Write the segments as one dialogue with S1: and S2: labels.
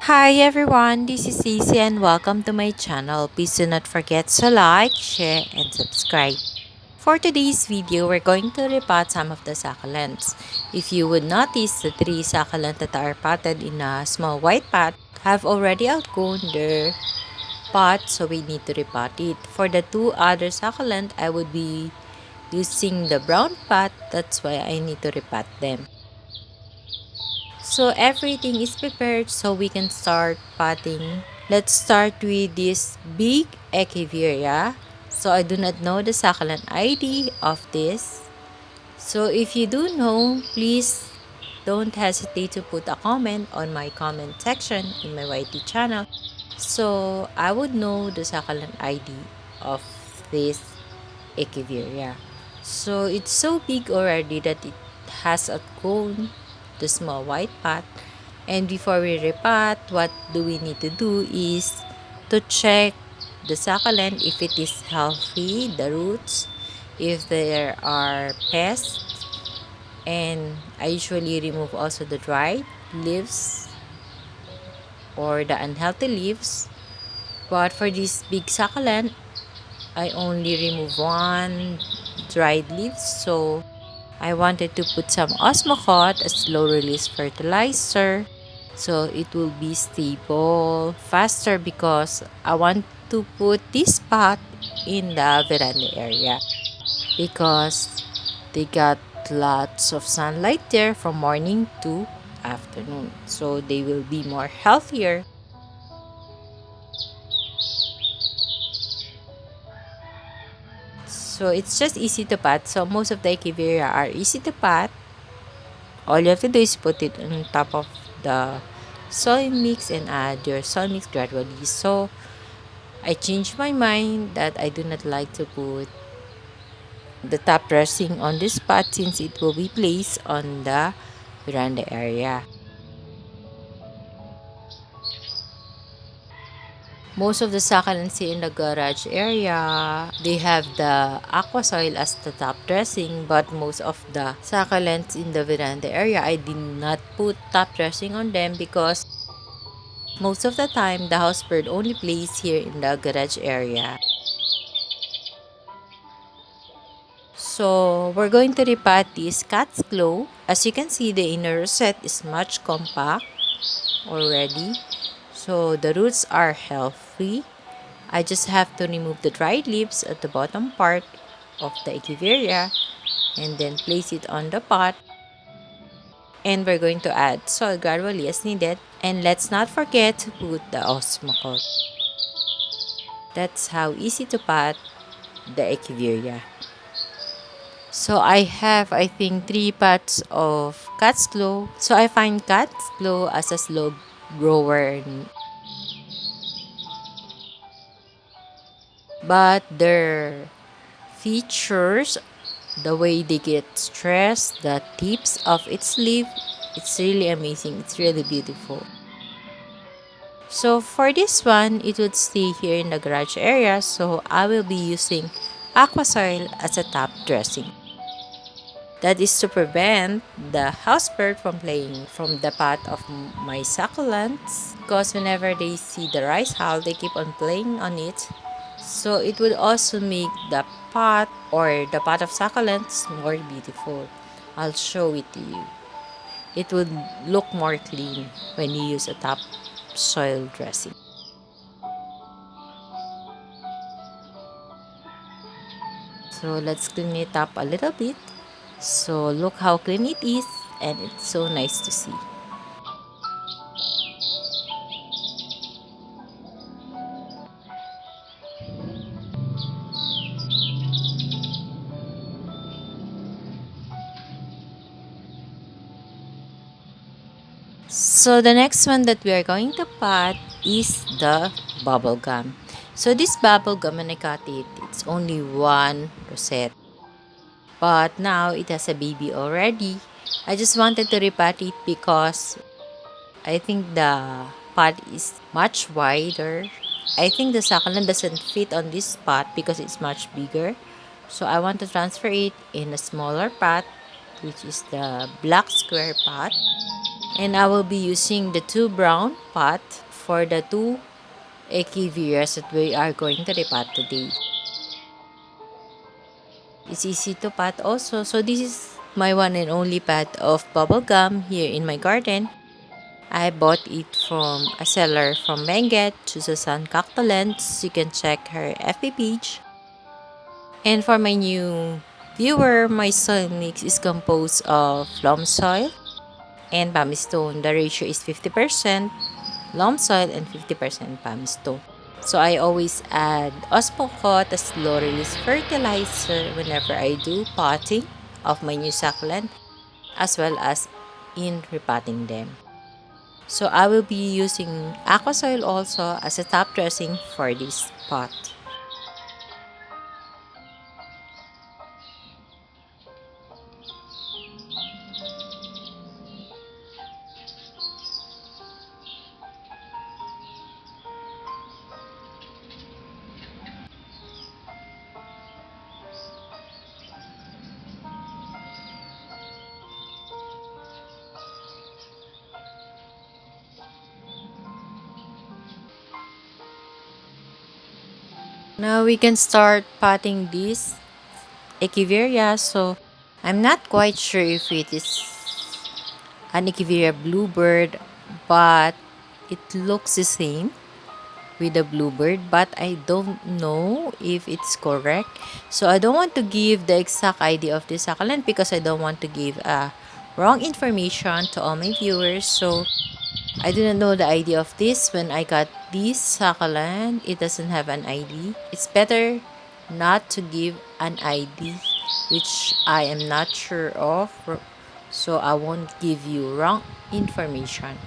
S1: Hi everyone, this is Cece and welcome to my channel. Please do not forget to like, share, and subscribe. For today's video, we're going to repot some of the succulents. If you would notice, the three succulents that are potted in a small white pot have already outgrown their pot, so we need to repot it. For the two other succulent, I would be using the brown pot, that's why I need to repot them. So everything is prepared so we can start potting. Let's start with this big echeveria. So I do not know the succulent ID of this. So if you do know, please don't hesitate to put a comment on my comment section in my YT channel. So I would know the succulent ID of this echeveria. So it's so big already that it has outgrown the small white pot. And before we repot, what do we need to do is to check the succulent if it is healthy, the roots, if there are pests, and I usually remove also the dried leaves or the unhealthy leaves. But for this big succulent, I only remove one dried leaves, so I wanted to put some Osmocote, a slow release fertilizer, so it will be stable faster because I want to put this pot in the veranda area because they got lots of sunlight there from morning to afternoon, so they will be more healthier. So it's just easy to pot. So most of the echeveria are easy to pot. All you have to do is put it on top of the soil mix and add your soil mix gradually. So I changed my mind that I do not like to put the top dressing on this pot since it will be placed on the veranda area. Most of the succulents here in the garage area, they have the aqua soil as the top dressing, but most of the succulents in the veranda area, I did not put top dressing on them because most of the time the housebird only plays here in the garage area. So we're going to repot this cat's claw. As you can see, the inner rosette is much compact already. So the roots are healthy. I just have to remove the dried leaves at the bottom part of the echeveria and then place it on the pot. And we're going to add soil gradually as needed. And let's not forget to put the osmocote. That's how easy to pot the echeveria. So I have, I think, 3 pots of cat's claw. So I find cat's claw as a slow grower, but their features, the way they get stressed, the tips of its leaf, it's really amazing. It's really beautiful. So for this one, it would stay here in the garage area. So I will be using aqua soil as a top dressing. That is to prevent the housebird from playing from the pot of my succulents. Because whenever they see the rice hull, they keep on playing on it. So it would also make the pot or the pot of succulents more beautiful. I'll show it to you. It would look more clean when you use a top soil dressing. So let's clean it up a little bit. So look how clean it is, and it's so nice to see. So the next one that we are going to pot is the bubble gum. So this bubble gum, when I cut it, it's only one rosette. But now it has a baby already. I just wanted to repot it because I think the pot is much wider. I think the succulent doesn't fit on this pot because it's much bigger. So I want to transfer it in a smaller pot, which is the black square pot. And I will be using the 2 brown pot for the 2 echeveras that we are going to repot today. It's easy to pot also. So this is my one and only pot of bubble gum here in my garden. I bought it from a seller from Benguet, Succulent. You can check her FB page. And for my new viewer, my soil mix is composed of loam soil and pumice stone. The ratio is 50% loam soil and 50% pumice stone. So I always add Osmocot as slow release fertilizer whenever I do potting of my new succulent, as well as in repotting them. So I will be using aqua soil also as a top dressing for this pot. Now we can start potting this echeveria. So I'm not quite sure if it is an echeveria bluebird, but it looks the same with the bluebird, but I don't know if it's correct. So I don't want to give the exact ID of this succulent because I don't want to give wrong information to all my viewers. So I didn't know the ID of this when I got this succulent. It doesn't have an ID. It's better not to give an ID which I am not sure of, so I won't give you wrong information.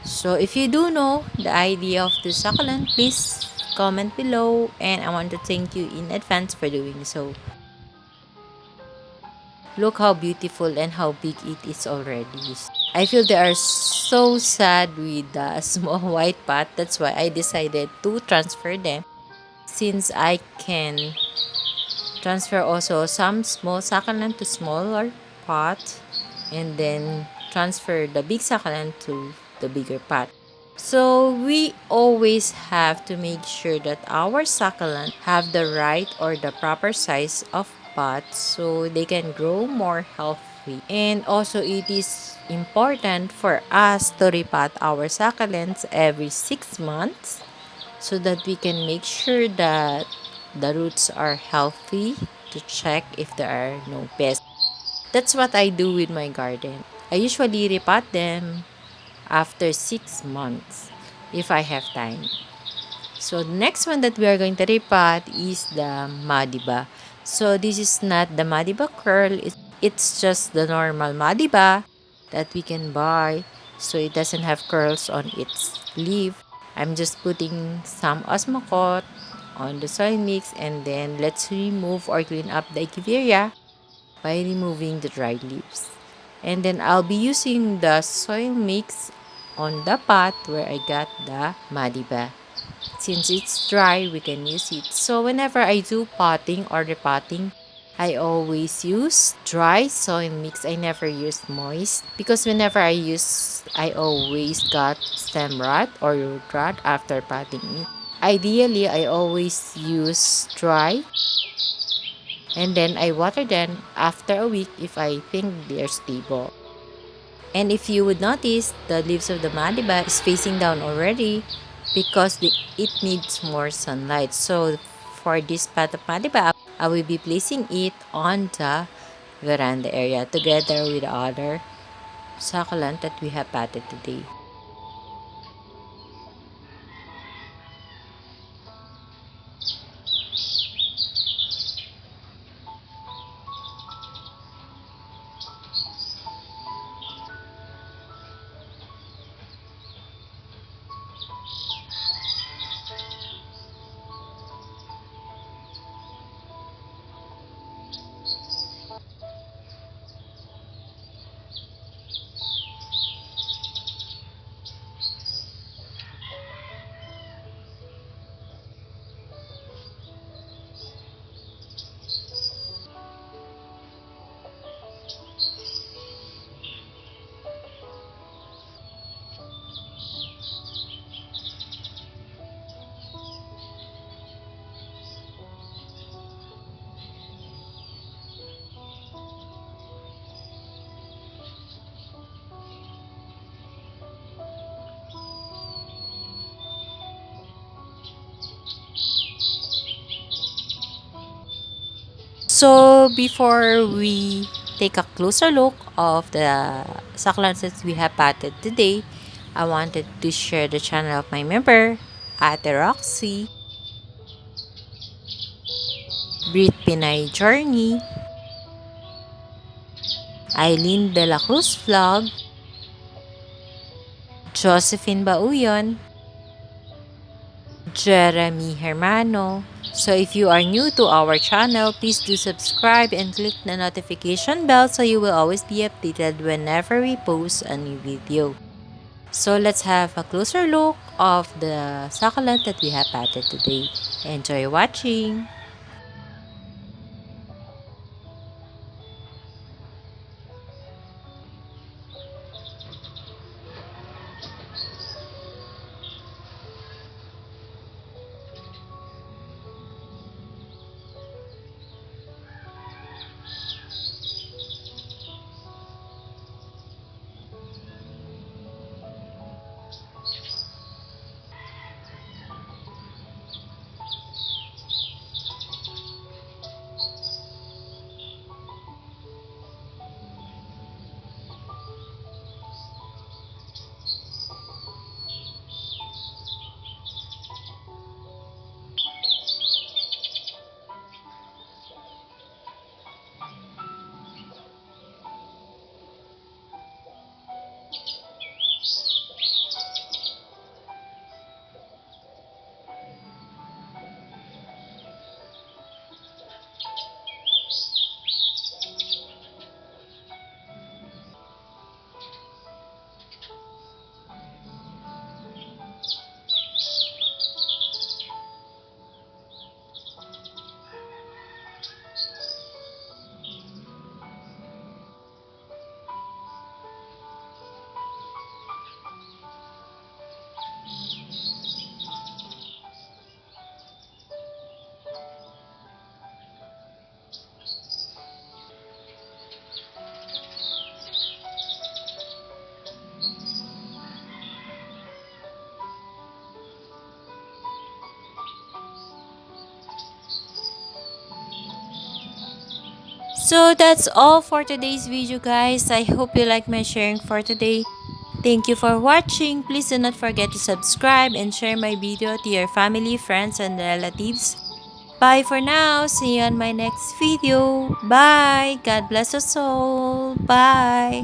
S1: So if you do know the idea of the succulent, please comment below, and I want to thank you in advance for doing so. Look how beautiful and how big it is already. I feel they are so sad with the small white pot. That's why I decided to transfer them, since I can transfer also some small succulent to smaller pot, and then transfer the big succulent to the bigger pot. So we always have to make sure that our succulent have the right or the proper size of pot so they can grow more healthy. And also it is important for us to repot our succulents every 6 months so that we can make sure that the roots are healthy, to check if there are no pests. That's what I do with my garden. I usually repot them after 6 months if I have time. So the next one that we are going to repot is the Madiba. So this is not the Madiba curl, it's just the normal Madiba that we can buy. So it doesn't have curls on its leaf. I'm just putting some Osmocot on the soil mix, and then let's remove or clean up the echeveria by removing the dried leaves. And then I'll be using the soil mix on the pot where I got the Madiba. Since it's dry, we can use it. So whenever I do potting or repotting, I always use dry soil mix. I never use moist because whenever I always got stem rot or root rot after potting. Ideally, I always use dry, and then I water them after a week if I think they're stable. And if you would notice, the leaves of the Madiba is facing down already because it needs more sunlight. So for this pot of Madiba, I will be placing it on the veranda area together with the other succulent that we have potted today. So before we take a closer look of the succulents that we have potted today, I wanted to share the channel of my member, Ate Roxy, Brit Pinay Journey, Eileen De La Cruz Vlog, Josephine Bauyon, Jeremy Hermano. So if you are new to our channel, please do subscribe and click the notification bell so you will always be updated whenever we post a new video. So let's have a closer look of the succulent that we have potted today. Enjoy watching! So that's all for today's video, guys. I hope you like my sharing for today. Thank you for watching. Please do not forget to subscribe and share my video to your family, friends, and relatives. Bye for now. See you on my next video. Bye. God bless us all. Bye.